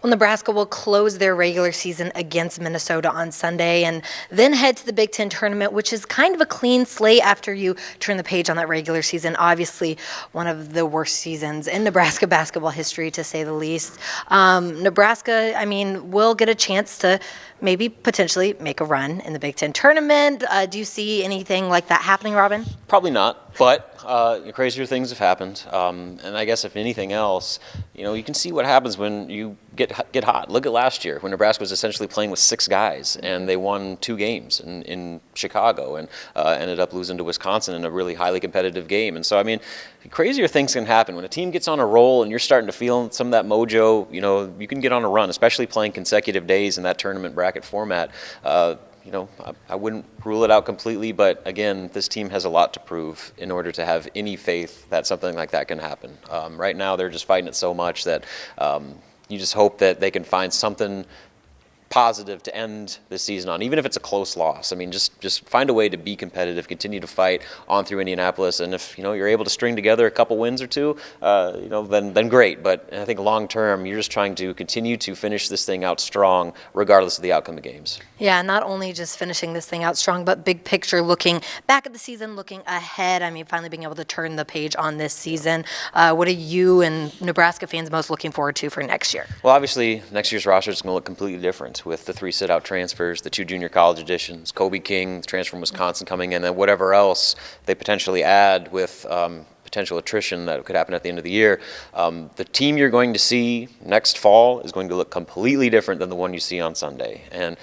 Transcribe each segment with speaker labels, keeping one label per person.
Speaker 1: Well, Nebraska will close their regular season against Minnesota on Sunday and then head to the Big Ten tournament, which is kind of a clean slate after you turn the page on that regular season. Obviously, one of the worst seasons in Nebraska basketball history, to say the least. Nebraska, will get a chance to maybe potentially make a run in the Big Ten tournament. Do you see anything like that happening, Robin?
Speaker 2: Probably not, but crazier things have happened. And I guess if anything else, you can see what happens when you get hot. Look at last year when Nebraska was essentially playing with 6 guys, and they won 2 games in Chicago and ended up losing to Wisconsin in a really highly competitive game. And so, crazier things can happen. When a team gets on a roll and you're starting to feel some of that mojo, you can get on a run, especially playing consecutive days in that tournament bracket format. I wouldn't rule it out completely, but again, this team has a lot to prove in order to have any faith that something like that can happen. Right now, they're just fighting it so much that you just hope that they can find something positive to end the season on, even if it's a close loss. Just find a way to be competitive, continue to fight on through Indianapolis, and if you're able to string together a couple wins or two, then great. But I think long term, you're just trying to continue to finish this thing out strong, regardless of the outcome of games.
Speaker 1: Yeah, not only just finishing this thing out strong, but big picture, looking back at the season, looking ahead. Finally being able to turn the page on this season. What are you and Nebraska fans most looking forward to for next year?
Speaker 2: Well, obviously, next year's roster is going to look completely different with the 3 sit-out transfers, the 2 junior college additions, Kobe King, the transfer from Wisconsin coming in, and whatever else they potentially add with potential attrition that could happen at the end of the year. The team you're going to see next fall is going to look completely different than the one you see on Sunday. And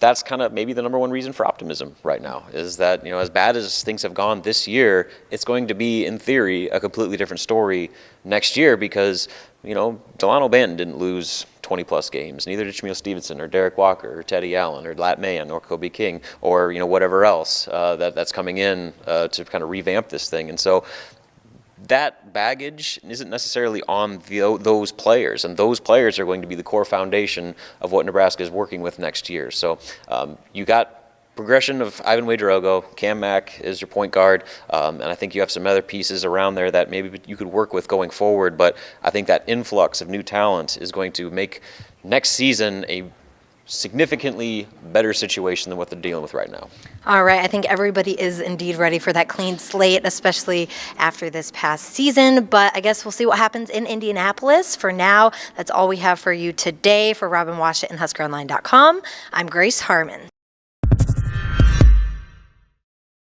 Speaker 2: that's kind of maybe the number one reason for optimism right now, is that, as bad as things have gone this year, it's going to be, in theory, a completely different story next year because, Delano Banton didn't lose 20-plus games. Neither did Shmuel Stevenson or Derek Walker or Teddy Allen or Lat Mayan or Kobe King or, whatever else that's coming in to kind of revamp this thing. And so that baggage isn't necessarily on those players, and those players are going to be the core foundation of what Nebraska is working with next year. So you got progression of Ivan Wadrogo, Cam Mack is your point guard, and I think you have some other pieces around there that maybe you could work with going forward, but I think that influx of new talent is going to make next season a significantly better situation than what they're dealing with right now.
Speaker 1: All right, I think everybody is indeed ready for that clean slate, especially after this past season, but I guess we'll see what happens in Indianapolis. For now, that's all we have for you today. For Robin Washut and HuskerOnline.com, I'm Grace Harmon.